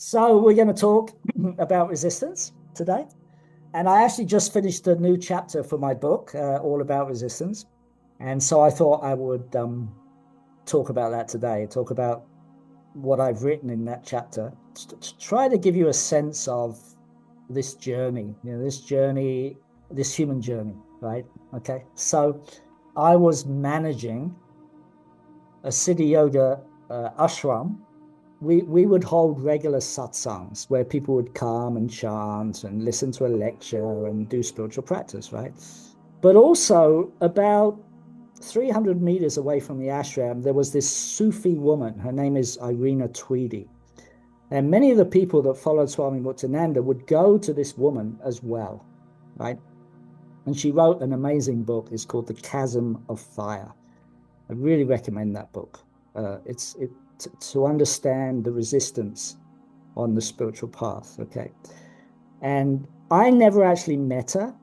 So we're going to talk about resistance today. And I actually just finished a new chapter for my book, all about resistance. And so I thought I would talk about that today, talk about what I've written in that chapter, to try to give you a sense of this journey, this human journey, right? Okay. So I was managing a Siddha Yoga ashram. We would hold regular satsangs where people would come and chant and listen to a lecture and do spiritual practice, right? But also about 300 meters away from the ashram, there was this Sufi woman. Her name is Irina Tweedy. And many of the people that followed Swami Muktananda would go to this woman as well, right? And she wrote an amazing book. It's called The Chasm of Fire. I really recommend that book. To understand the resistance on the spiritual path, okay? And I never actually met her,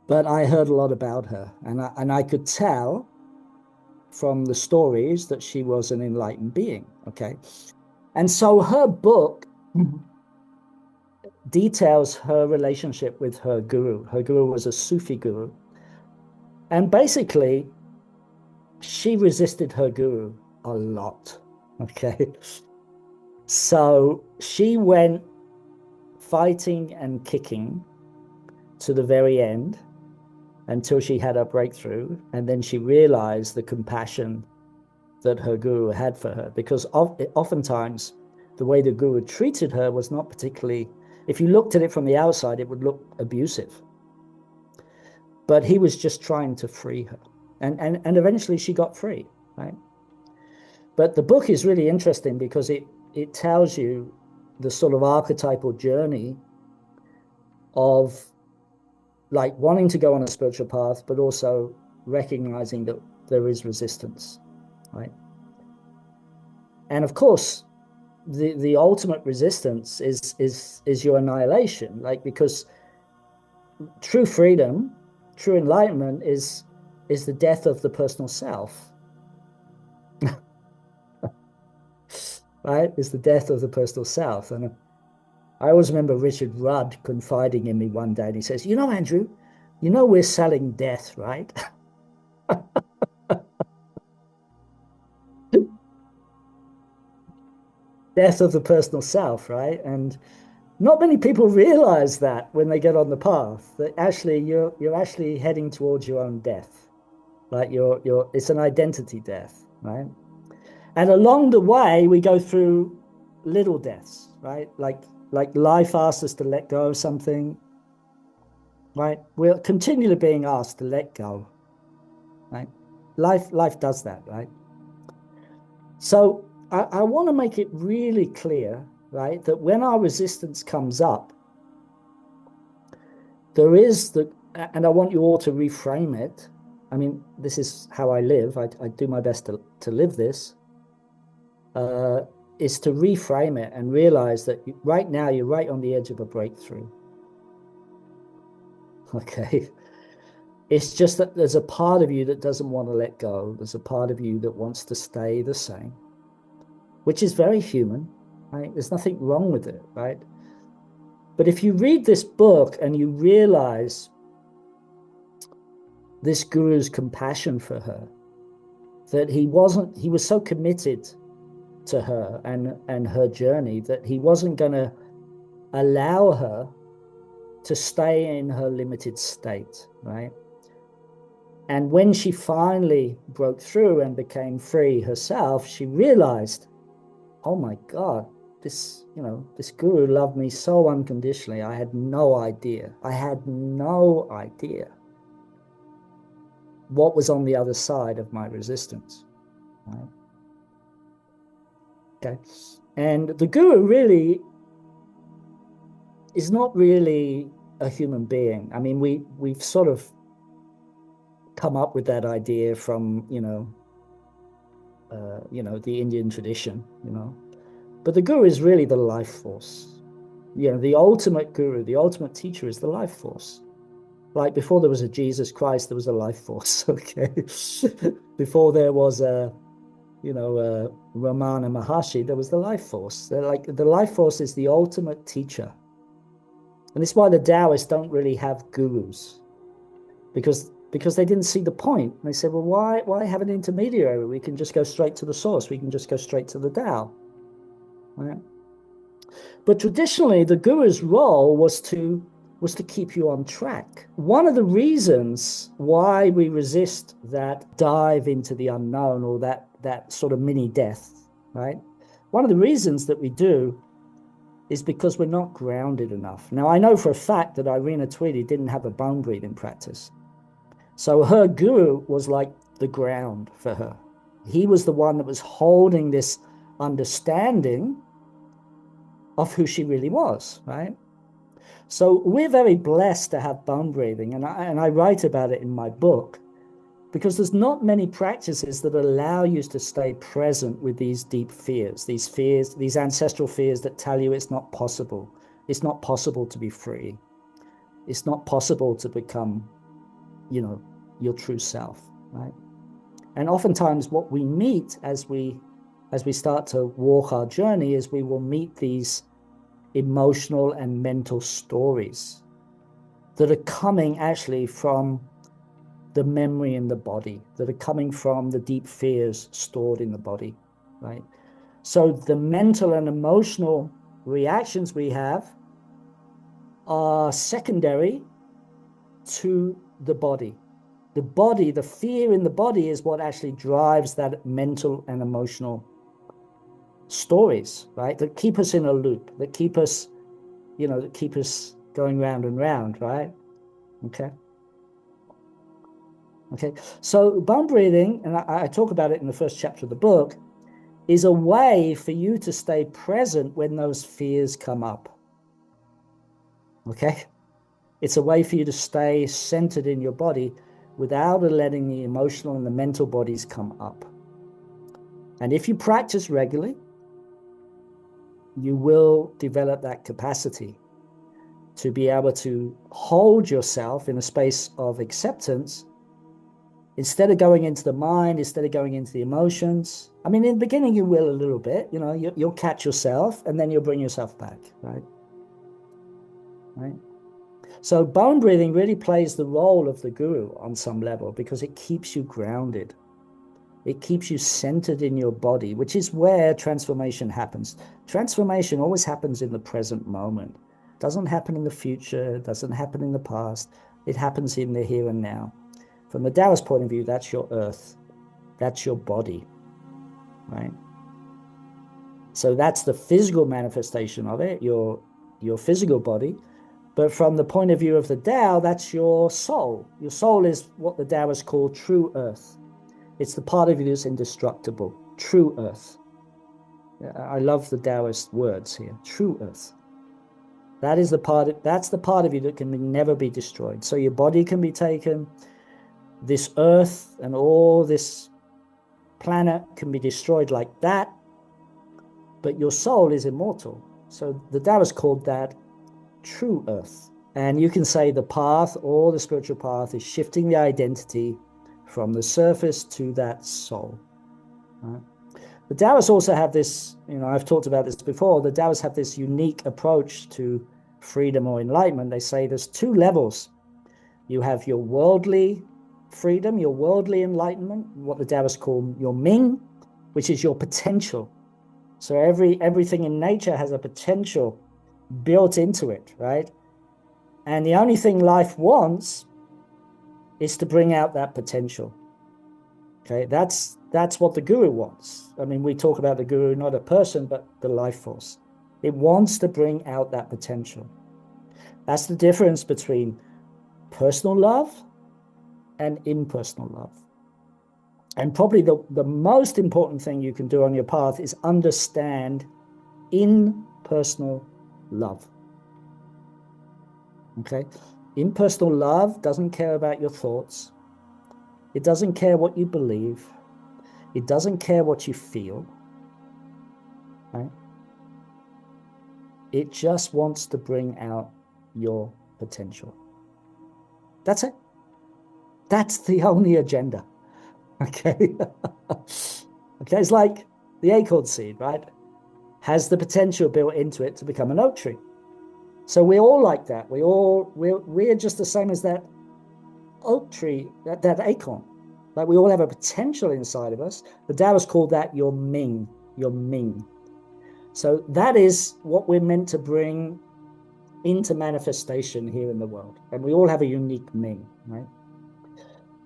but I heard a lot about her, and I could tell from the stories that she was an enlightened being, okay? And so her book details her relationship with her guru. Her guru was a Sufi guru. And basically, she resisted her guru a lot, okay? So she went fighting and kicking to the very end until she had a breakthrough. And then she realized the compassion that her guru had for her, because oftentimes the way the guru treated her was not particularly, if you looked at it from the outside, it would look abusive. But he was just trying to free her. And eventually she got free, right? But the book is really interesting because it tells you the sort of archetypal journey of like wanting to go on a spiritual path, but also recognizing that there is resistance, right? And of course, the ultimate resistance is your annihilation, like, because true freedom, true enlightenment is the death of the personal self. Right? Is the death of the personal self. And I always remember Richard Rudd confiding in me one day, and he says, Andrew, we're selling death, right? Death of the personal self, right? And not many people realize that when they get on the path, that actually you're actually heading towards your own death. Like it's an identity death, right? And along the way, we go through little deaths, right? Like life asks us to let go of something, right? We're continually being asked to let go, right? Life does that, right? So I want to make it really clear, right, that when our resistance comes up, there is and I want you all to reframe it. I mean, this is how I live. I do my best to live this. Is to reframe it and realize that right now you're right on the edge of a breakthrough. Okay. It's just that there's a part of you that doesn't want to let go. There's a part of you that wants to stay the same, which is very human, right? There's nothing wrong with it, right? But if you read this book and you realize this guru's compassion for her, that he was so committed to her and her journey that he wasn't going to allow her to stay in her limited state, right? And when she finally broke through and became free herself, she realized, oh my God, this guru loved me so unconditionally. I had no idea. I had no idea what was on the other side of my resistance, right? Okay. And the guru really is not really a human being. I mean, we've sort of come up with that idea from, the Indian tradition, but the guru is really the life force. The ultimate guru, the ultimate teacher is the life force. Like before there was a Jesus Christ, there was a life force, okay? Before there was a Ramana Maharshi, there was the life force. They're like, the life force is the ultimate teacher. And it's why the Taoists don't really have gurus, because they didn't see the point. They said, well, why have an intermediary? We can just go straight to the source. We can just go straight to the Tao. Right? But traditionally, the guru's role was to keep you on track. One of the reasons why we resist that dive into the unknown, or that sort of mini death, right? One of the reasons that we do is because we're not grounded enough. Now, I know for a fact that Irina Tweedy didn't have a bone breathing practice. So her guru was like the ground for her. He was the one that was holding this understanding of who she really was, right? So we're very blessed to have bone breathing, and I write about it in my book, because there's not many practices that allow you to stay present with these deep fears, these ancestral fears that tell you it's not possible. It's not possible to be free. It's not possible to become, your true self, right? And oftentimes what we meet as we start to walk our journey is we will meet these emotional and mental stories that are coming actually from the memory in the body, that are coming from the deep fears stored in the body, right? So the mental and emotional reactions we have are secondary to the body. The body, the fear in the body, is what actually drives that mental and emotional stories, right? That keep us in a loop, that keep us, going round and round, right? Okay. So bone breathing, and I talk about it in the first chapter of the book, is a way for you to stay present when those fears come up. Okay? It's a way for you to stay centered in your body without letting the emotional and the mental bodies come up. And if you practice regularly, you will develop that capacity to be able to hold yourself in a space of acceptance instead of going into the mind, instead of going into the emotions. I mean, in the beginning, you will a little bit, you'll catch yourself and then you'll bring yourself back, right? Right? So bone breathing really plays the role of the guru on some level, because it keeps you grounded. It keeps you centered in your body, which is where transformation happens. Transformation always happens in the present moment. It doesn't happen in the future. It doesn't happen in the past. It happens in the here and now. From the Taoist point of view, that's your earth. That's your body, right? So that's the physical manifestation of it, your physical body. But from the point of view of the Tao, that's your soul. Your soul is what the Taoists call true earth. It's the part of you that's indestructible, true earth. I love the Taoist words here, true earth. That's the part of you that can never be destroyed. So your body can be taken, this earth and all this planet can be destroyed like that, but your soul is immortal. So the Taoists called that true earth. And you can say the path, or the spiritual path, is shifting the identity from the surface to that soul. Right? The Taoists also have this, I've talked about this before, the Taoists have this unique approach to freedom or enlightenment. They say there's two levels. You have your worldly freedom, your worldly enlightenment, what the Taoists call your Ming, which is your potential. So everything in nature has a potential built into it, right? And the only thing life wants is to bring out that potential. Okay, that's what the guru wants. I mean, we talk about the guru, not a person, but the life force. It wants to bring out that potential. That's the difference between personal love and impersonal love. And probably the most important thing you can do on your path is understand impersonal love. Okay? Impersonal love doesn't care about your thoughts. It doesn't care what you believe. It doesn't care what you feel. Right? It just wants to bring out your potential. That's it. That's the only agenda. Okay. Okay, it's like the acorn seed, right? Has the potential built into it to become an oak tree. So we're all like that. We're just the same as that oak tree, that acorn. Like we all have a potential inside of us. The Taoists call that your Ming, your Ming. So that is what we're meant to bring into manifestation here in the world. And we all have a unique Ming, right?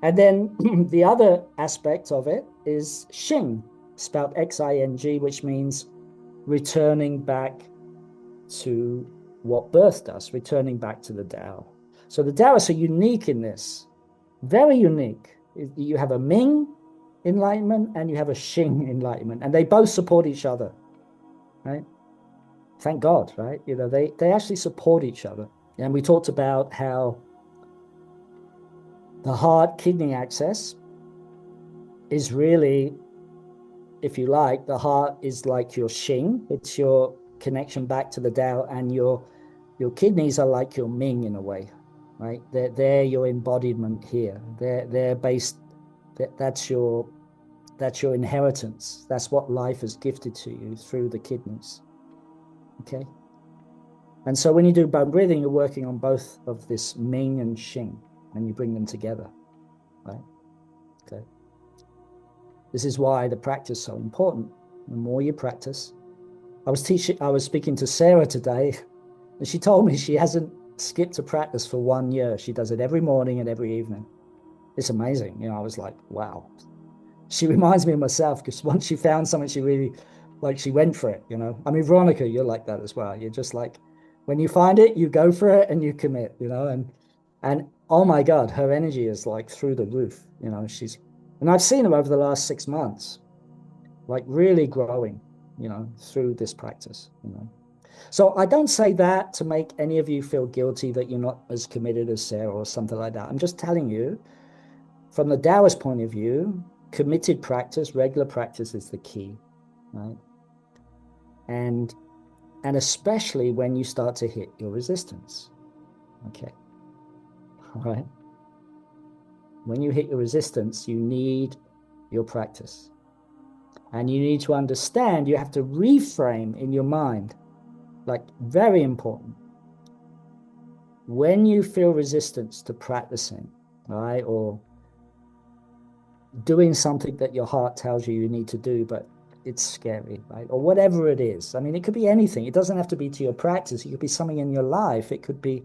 And then the other aspect of it is Xing, spelled Xing, which means returning back to what birth does, returning back to the Tao. So the Taoists are unique in this, very unique. You have a Ming enlightenment and you have a Xing enlightenment, and they both support each other, right? Thank God, right? You know, they actually support each other. And we talked about how the heart kidney axis is really, if you like, the heart is like your Xing. It's your connection back to the Tao, and your kidneys are like your Ming in a way, right? They're your embodiment here. They're based. That's your inheritance. That's what life has gifted to you through the kidneys. Okay. And so when you do bone breathing, you're working on both of this Ming and Xing, and you bring them together, right? Okay. This is why the practice is so important. The more you practice, I was speaking to Sarah today, and she told me she hasn't skipped a practice for 1 year. She does it every morning and every evening. It's amazing. You know, I was like, wow. She reminds me of myself, because once she found something she really, like, she went for it, you know. I mean, Veronica, you're like that as well. You're just like, when you find it, you go for it and you commit, you know, and oh my God, her energy is like through the roof, you know. And I've seen her over the last 6 months, like really growing, you know, through this practice, you know. So I don't say that to make any of you feel guilty that you're not as committed as Sarah or something like that. I'm just telling you, from the Taoist point of view, committed practice, regular practice is the key, right? And especially when you start to hit your resistance, okay? All right? When you hit your resistance, you need your practice. And you need to understand, you have to reframe in your mind, like very important. When you feel resistance to practicing, right, or doing something that your heart tells you you need to do, but it's scary, right? Or whatever it is. I mean, it could be anything. It doesn't have to be to your practice. It could be something in your life. It could be,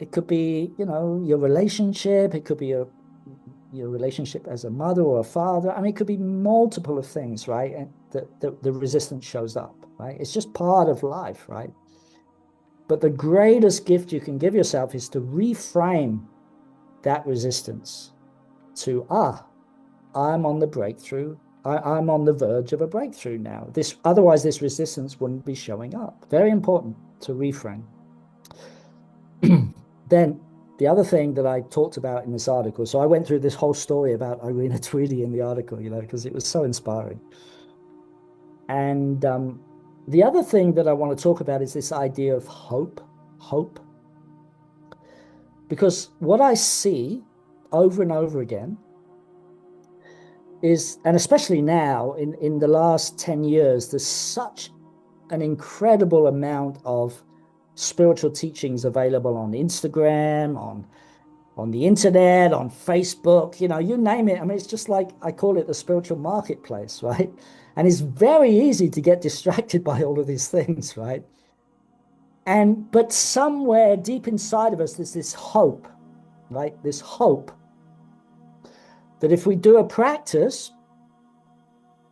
you know, your relationship. It could be your relationship as a mother or a father. I mean, it could be multiple of things, right? And the resistance shows up, right? It's just part of life, right? But the greatest gift you can give yourself is to reframe that resistance to, I'm on the breakthrough. I'm on the verge of a breakthrough now. Otherwise, this resistance wouldn't be showing up. Very important to reframe. Then the other thing that I talked about in this article, so I went through this whole story about Irina Tweedy in the article, you know, because it was so inspiring. And the other thing that I want to talk about is this idea of hope. Because what I see over and over again is, and especially now in the last 10 years, there's such an incredible amount of spiritual teachings available on Instagram, on the internet, on Facebook, you know, you name it. I mean, it's just like, I call it the spiritual marketplace, right? And it's very easy to get distracted by all of these things, right? But somewhere deep inside of us, there's this hope, right? This hope that if we do a practice,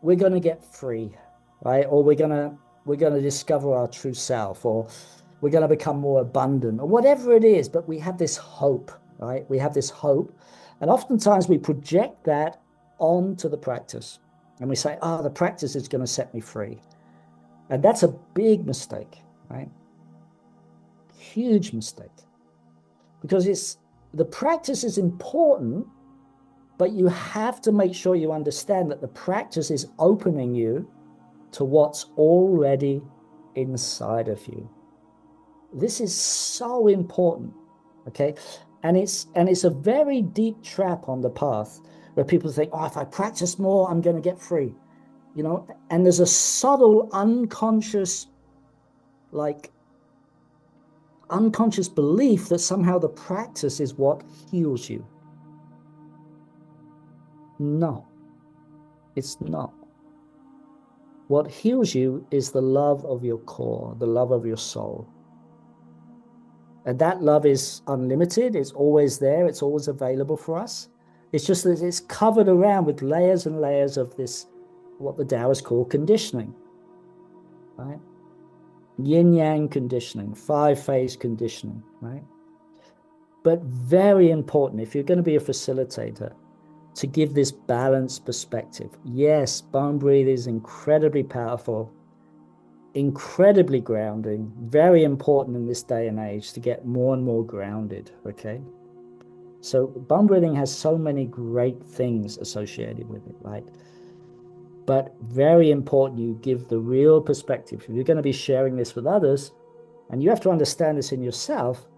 we're going to get free, right? Or we're going to discover our true self, or we're going to become more abundant, or whatever it is. But we have this hope, right? We have this hope. And oftentimes we project that onto the practice. And we say, the practice is going to set me free. And that's a big mistake, right? Huge mistake. Because the practice is important, but you have to make sure you understand that the practice is opening you to what's already inside of you. This is so important, okay? And it's a very deep trap on the path where people think, oh, if I practice more, I'm going to get free, you know, and there's a subtle unconscious, like unconscious belief that somehow the practice is what heals you. No, it's not. What heals you is the love of your core, the love of your soul. And that love is unlimited. It's always there. It's always available for us. It's just that it's covered around with layers and layers of this, what the Taoists call conditioning, right? Yin-yang conditioning, 5-phase conditioning, right? But very important, if you're going to be a facilitator, to give this balanced perspective. Yes, bone breathing is incredibly powerful, incredibly grounding, very important in this day and age to get more and more grounded, okay? So bone breathing has so many great things associated with it, right? But very important you give the real perspective. If you're going to be sharing this with others, and you have to understand this in yourself,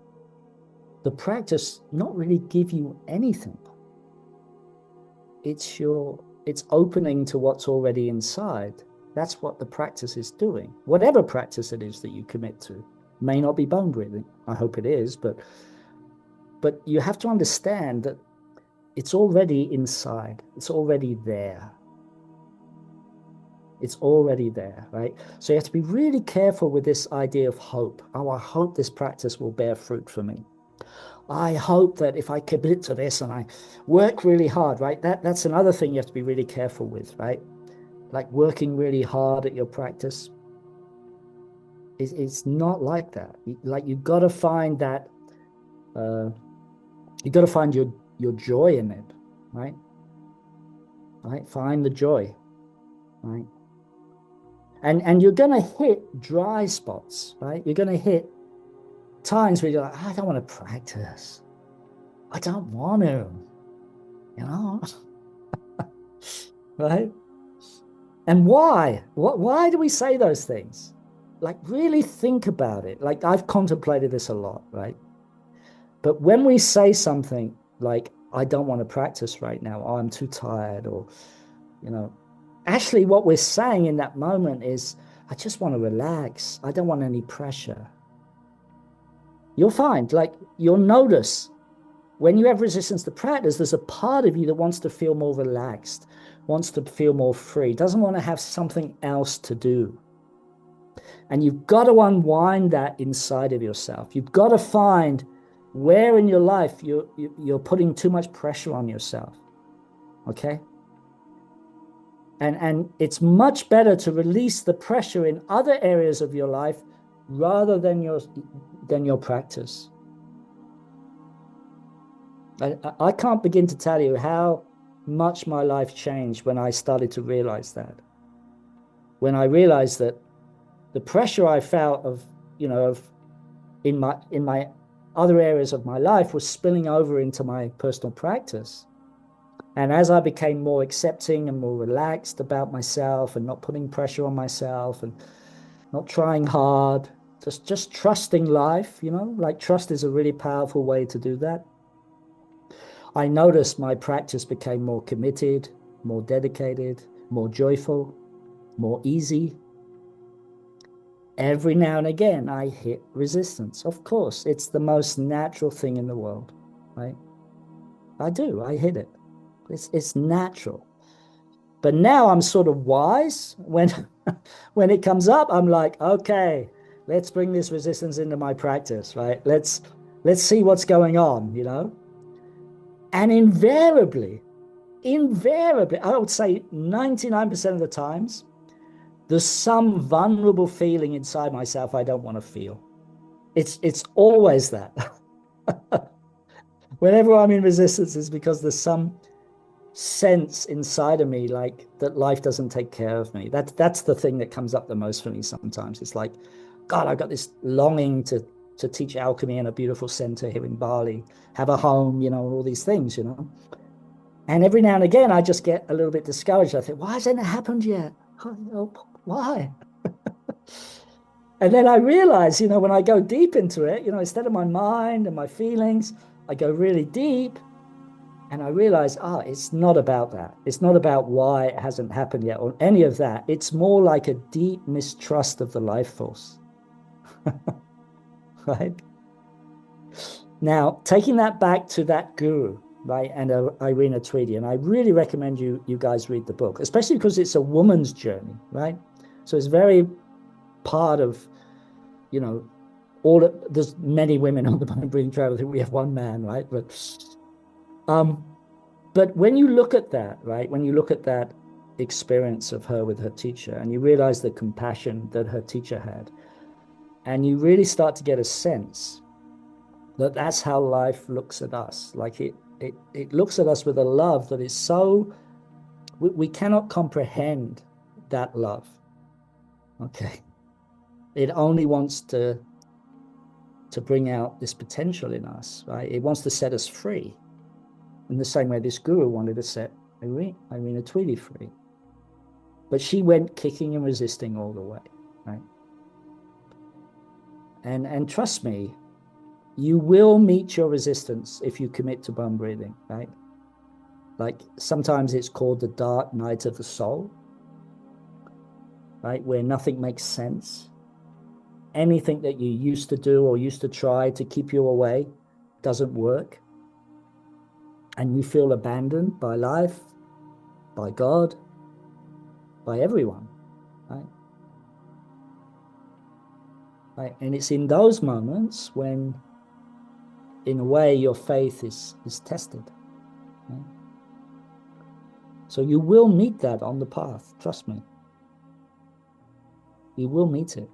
the practice not really give you anything. It's opening to what's already inside. That's what the practice is doing. Whatever practice it is that you commit to. May not be bone breathing. I hope it is, but you have to understand that it's already inside. It's already there. It's already there, right? So you have to be really careful with this idea of hope. Oh, I hope this practice will bear fruit for me. I hope that if I commit to this and I work really hard, right? That's another thing you have to be really careful with, right? Like working really hard at your practice. It's not like that. You've got to find that, you've got to find your joy in it, right? Right? Find the joy, right? And you're going to hit dry spots, right? You're going to hit times where you're like, I don't want to practice. I don't want to, you know? Right? And why? Why do we say those things? Like, really think about it. Like, I've contemplated this a lot, right? But when we say something like, I don't want to practice right now, or I'm too tired, or, you know, actually what we're saying in that moment is, I just want to relax. I don't want any pressure. You'll find, like, you'll notice when you have resistance to practice, there's a part of you that wants to feel more relaxed, wants to feel more free, doesn't want to have something else to do. And you've got to unwind that inside of yourself. You've got to find where in your life you're putting too much pressure on yourself, okay? And it's much better to release the pressure in other areas of your life rather than your practice. I can't begin to tell you how much my life changed when I started to realize that. When I realized that the pressure I felt in my other areas of my life was spilling over into my personal practice. And as I became more accepting and more relaxed about myself and not putting pressure on myself and not trying hard, just trusting life, you know, like trust is a really powerful way to do that. I noticed my practice became more committed, more dedicated, more joyful, more easy. Every now and again, I hit resistance. Of course, it's the most natural thing in the world, right? I hit it. It's natural. But now I'm sort of wise. When it comes up, I'm like, okay, let's bring this resistance into my practice, right? Let's see what's going on, you know? And invariably, I would say 99% of the times, there's some vulnerable feeling inside myself I don't want to feel. It's always that. Whenever I'm in resistance, it's because there's some sense inside of me like that life doesn't take care of me. That's the thing that comes up the most for me sometimes. It's like, God, I've got this longing to teach alchemy in a beautiful center here in Bali, have a home, you know, all these things, you know. And every now and again, I just get a little bit discouraged. I think, why hasn't it happened yet? Why? And then I realize, you know, when I go deep into it, you know, instead of my mind and my feelings, I go really deep. And I realized, it's not about that. It's not about why it hasn't happened yet or any of that. It's more like a deep mistrust of the life force. Right? Now, taking that back to that guru, right, and Irina Tweedy, and I really recommend you guys read the book, especially because it's a woman's journey, right? So it's very part of, there's many women on the Mind Breathing Travel. I think we have one man, right? But when you look at that, right, when you look at that experience of her with her teacher, and you realize the compassion that her teacher had, and you really start to get a sense that that's how life looks at us. Like it looks at us with a love that is so, we cannot comprehend that love. Okay. It only wants to bring out this potential in us, right? It wants to set us free in the same way this guru wanted to set Irina Tweedy free. But she went kicking and resisting all the way, right? And trust me, you will meet your resistance if you commit to bum breathing, right? Like sometimes it's called the dark night of the soul, right? Where nothing makes sense. Anything that you used to do or used to try to keep you away doesn't work. And you feel abandoned by life, by God, by everyone, right? Right? And it's in those moments when, in a way, your faith is tested. Right? So you will meet that on the path, trust me. You will meet it.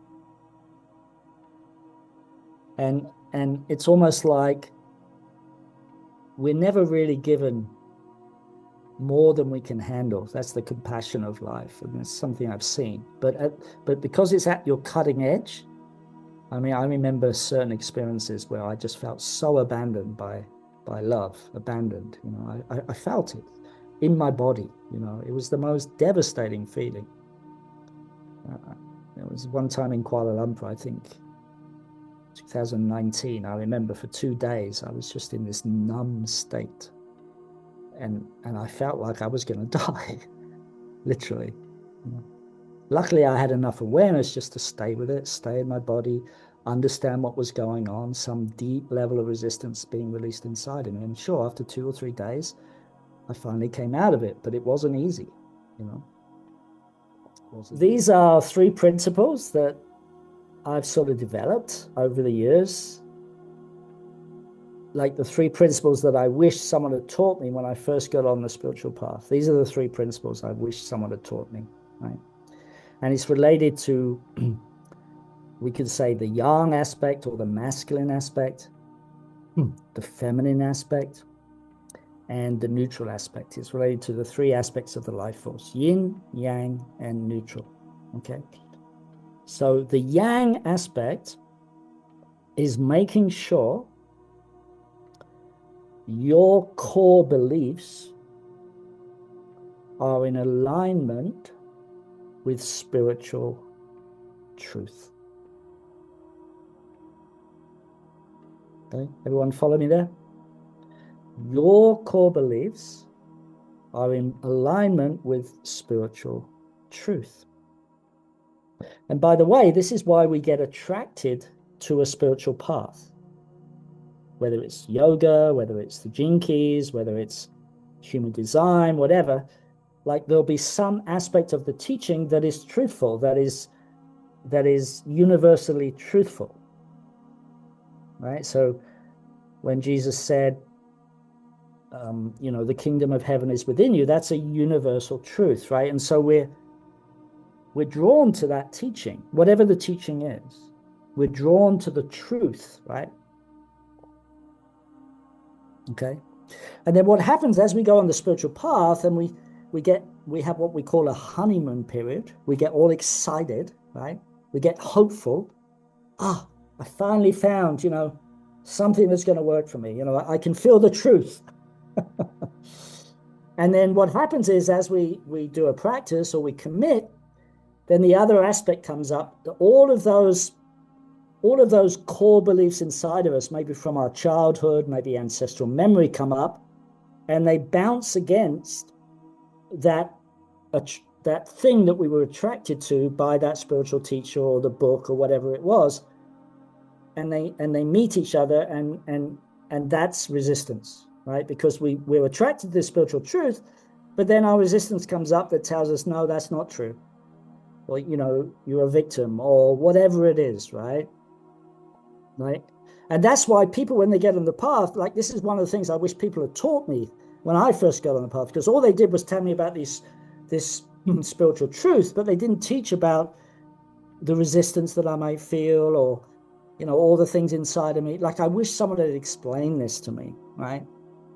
And it's almost like we're never really given more than we can handle. That's the compassion of life. And it's something I've seen. But because it's at your cutting edge, I mean, I remember certain experiences where I just felt so abandoned by love, abandoned. I felt it in my body. It was the most devastating feeling. There was one time in Kuala Lumpur, I think 2019, I remember for 2 days, I was just in this numb state. And I felt like I was going to die, literally. Luckily, I had enough awareness just to stay with it, stay in my body, understand what was going on, some deep level of resistance being released inside of me. And sure, after 2 or 3 days, I finally came out of it, but it wasn't easy, These are 3 principles that I've sort of developed over the years. Like the 3 principles that I wish someone had taught me when I first got on the spiritual path. These are the 3 principles I wish someone had taught me, right? And it's related to, we could say, the yang aspect or the masculine aspect, the feminine aspect, and the neutral aspect. It's related to the 3 aspects of the life force: yin, yang, and neutral. Okay. So the yang aspect is making sure your core beliefs are in alignment with spiritual truth. Okay, everyone follow me there? Your core beliefs are in alignment with spiritual truth. And by the way, this is why we get attracted to a spiritual path. Whether it's yoga, whether it's the Gene Keys, whether it's human design, whatever, like there'll be some aspect of the teaching that is truthful, that is universally truthful, right? So when Jesus said, the kingdom of heaven is within you, that's a universal truth, right? And so we're drawn to that teaching, whatever the teaching is. We're drawn to the truth, right? Okay. And then what happens as we go on the spiritual path and we have what we call a honeymoon period. We get all excited, right? We get hopeful. I finally found, something that's going to work for me. I can feel the truth. And then what happens is as we do a practice or we commit, then the other aspect comes up. All of those core beliefs inside of us, maybe from our childhood, maybe ancestral memory, come up, and they bounce against that thing that we were attracted to by that spiritual teacher or the book or whatever it was, and they meet each other, and that's resistance, right? Because we're attracted to the spiritual truth, but then our resistance comes up that tells us, no, that's not true, or you're a victim, or whatever it is, right? And that's why people, when they get on the path, like, this is one of the things I wish people had taught me when I first got on the path, because all they did was tell me about this spiritual truth, but they didn't teach about the resistance that I might feel, or all the things inside of me. Like, I wish someone had explained this to me, right?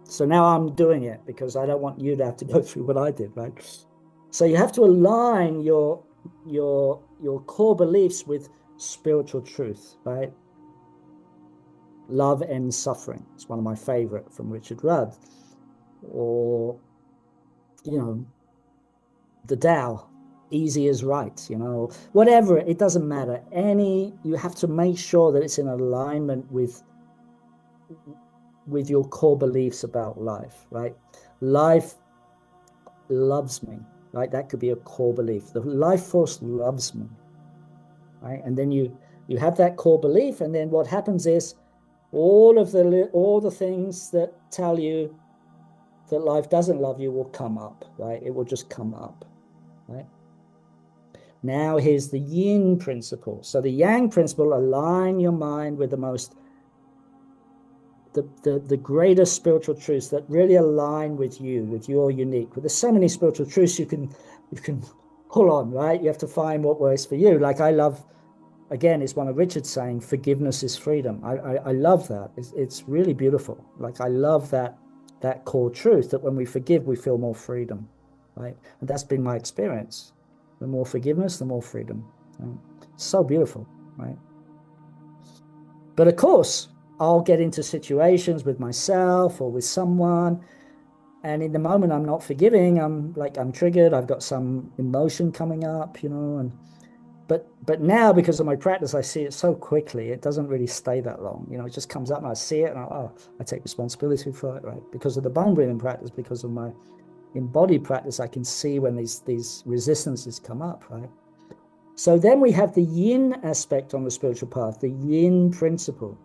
So now I'm doing it because I don't want you to have to go through what I did, right? So you have to align your core beliefs with spiritual truth, right? Love ends suffering. It's one of my favorite from Richard Rudd. Or, the Tao, easy is right, whatever, it doesn't matter. You have to make sure that it's in alignment with your core beliefs about life, right? Life loves me, right? That could be a core belief. The life force loves me, right? And then you have that core belief, and then what happens is all the things that tell you that life doesn't love you will come up, right? It will just come up, right? Now here's the yin principle. So the yang principle: align your mind with the greatest spiritual truths that really align with you, with your unique. There's so many spiritual truths you can pull on, right? You have to find what works for you. Like, I love, again, it's one of Richard's saying, forgiveness is freedom. I love that. It's really beautiful. Like, I love that core truth, that when we forgive, we feel more freedom, right? And that's been my experience. The more forgiveness, the more freedom. Right? So beautiful, right? But of course, I'll get into situations with myself or with someone, and in the moment I'm not forgiving, I'm triggered, I've got some emotion coming up, but now, because of my practice, I see it so quickly, it doesn't really stay that long. It just comes up and I see it, and I take responsibility for it, right? Because of the bone breathing practice, because of my embodied practice, I can see when these resistances come up, right? So then we have the yin aspect on the spiritual path, the yin principle.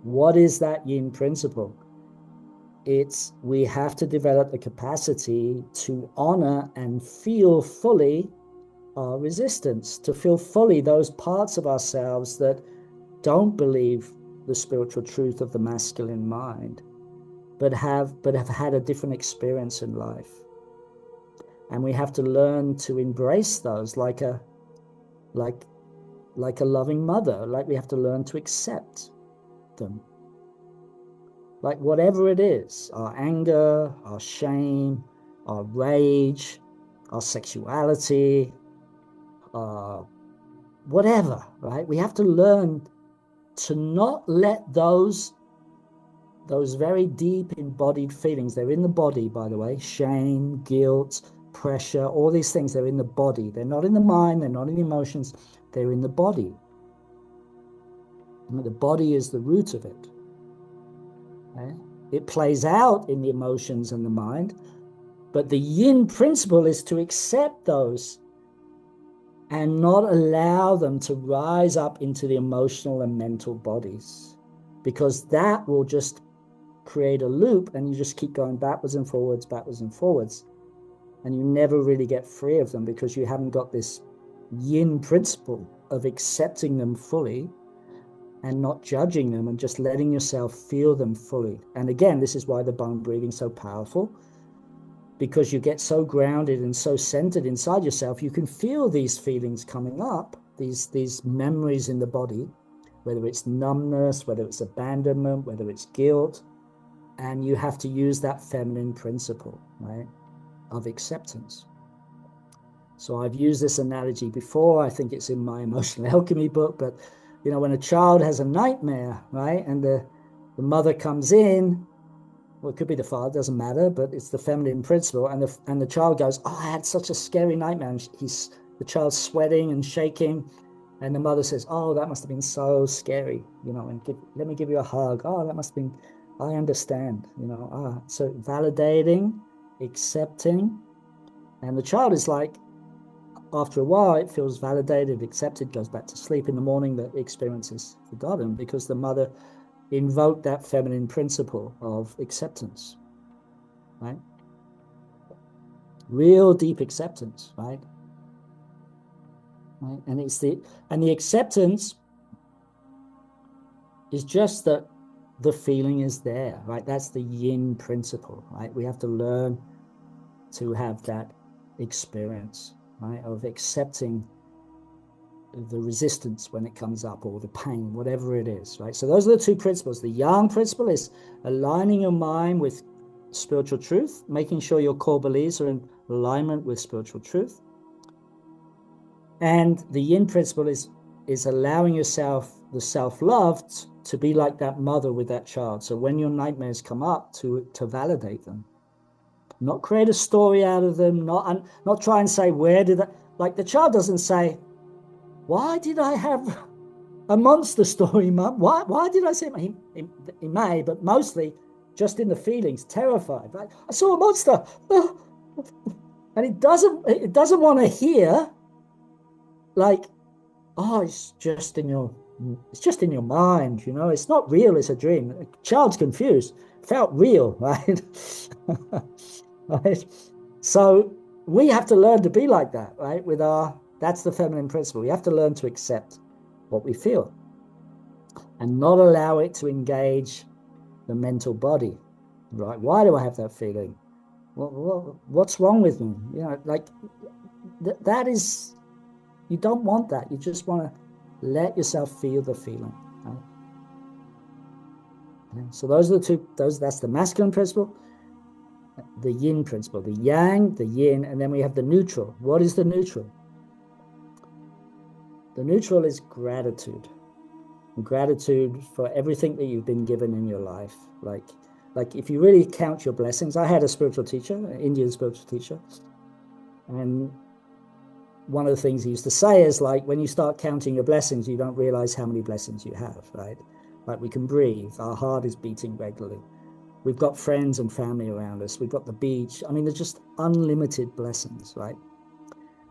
What is that yin principle? We have to develop the capacity to honor and feel fully our resistance, to feel fully those parts of ourselves that don't believe the spiritual truth of the masculine mind, but have had a different experience in life. And we have to learn to embrace those like a loving mother. Like, we have to learn to accept them. Like, whatever it is, our anger, our shame, our rage, our sexuality, whatever, right? We have to learn to not let those very deep embodied feelings, they're in the body, by the way, shame, guilt, pressure, all these things, they're in the body. They're not in the mind, they're not in the emotions, they're in the body. And the body is the root of it. Okay? It plays out in the emotions and the mind, but the yin principle is to accept those and not allow them to rise up into the emotional and mental bodies, because that will just create a loop, and you just keep going backwards and forwards, and you never really get free of them, because you haven't got this yin principle of accepting them fully and not judging them, and just letting yourself feel them fully. And again, this is why the bone breathing is so powerful, because you get so grounded and so centered inside yourself, you can feel these feelings coming up, these memories in the body, whether it's numbness, whether it's abandonment, whether it's guilt, and you have to use that feminine principle, right, of acceptance. So I've used this analogy before. I think it's in my Emotional Alchemy book, but when a child has a nightmare, right, and the mother comes in, well, it could be the father, doesn't matter, but it's the feminine principle, and the child goes, "Oh, I had such a scary nightmare," and the child's sweating and shaking, and the mother says, "Oh, that must have been so scary, and let me give you a hug. Oh, that must have been I understand, so validating, accepting, and the child is like, after a while, it feels validated, accepted, goes back to sleep. In the morning, the experience is forgotten because the mother invoked that feminine principle of acceptance, right? Real deep acceptance, right? And the acceptance is just that the feeling is there, right? That's the yin principle, right? We have to learn to have that experience, right, of accepting the resistance when it comes up, or the pain, whatever it is, right? So those are the two principles. The yang principle is aligning your mind with spiritual truth, making sure your core beliefs are in alignment with spiritual truth. And the yin principle is allowing yourself the self-love to be like that mother with that child. So when your nightmares come up, to validate them, not create a story out of them, not try and say, where did I, like the child doesn't say, why did I have a monster story, Mum? Why did I say? He may, but mostly just in the feelings, terrified. Right? I saw a monster, and it doesn't want to hear, like, oh, it's just in your mind, It's not real. It's a dream. The child's confused. Felt real, right? Right. So we have to learn to be like that, right? That's the feminine principle. We have to learn to accept what we feel and not allow it to engage the mental body, right? Why do I have that feeling? What's wrong with me? Like that is, you don't want that. You just want to let yourself feel the feeling. Right? So those are the two. That's the masculine principle, the yin principle, the yang, the yin, and then we have the neutral. What is the neutral? The neutral is gratitude. Gratitude for everything that you've been given in your life. Like if you really count your blessings. I had a spiritual teacher, an Indian spiritual teacher, and one of the things he used to say is, like, when you start counting your blessings, you don't realize how many blessings you have, right? Like, we can breathe, our heart is beating regularly, we've got friends and family around us, we've got the beach. I mean, there's just unlimited blessings, right?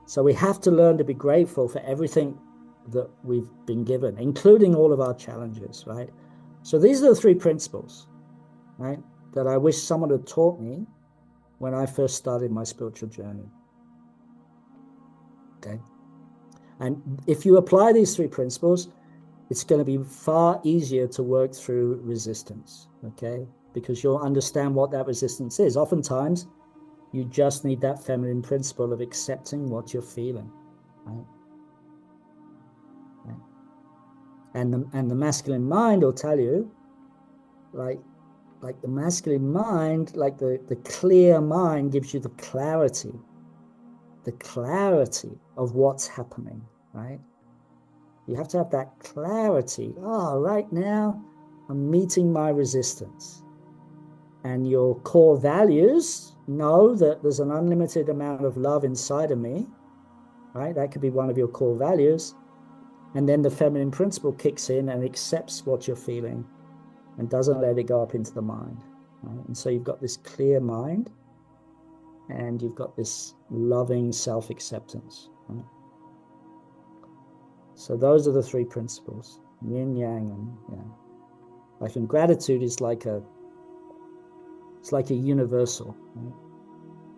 So we have to learn to be grateful for everything that we've been given, including all of our challenges, right? So these are the three principles, right, that I wish someone had taught me when I first started my spiritual journey. Okay. And if you apply these three principles, it's going to be far easier to work through resistance, okay? Because you'll understand what that resistance is. Oftentimes, you just need that feminine principle of accepting what you're feeling, right? And the masculine mind will tell you, like the masculine mind, like the clear mind gives you the clarity of what's happening, right? You have to have that clarity. Oh, right now I'm meeting my resistance. And your core values know that there's an unlimited amount of love inside of me, right? That could be one of your core values. And then the feminine principle kicks in and accepts what you're feeling and doesn't let it go up into the mind, right? And so you've got this clear mind and you've got this loving self-acceptance, right? So those are the three principles, yin, yang, and like, and gratitude is like a universal, right?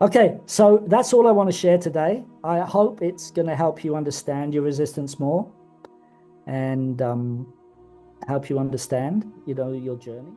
Okay, so that's all I want to share today. I hope it's going to help you understand your resistance more and help you understand, your journey.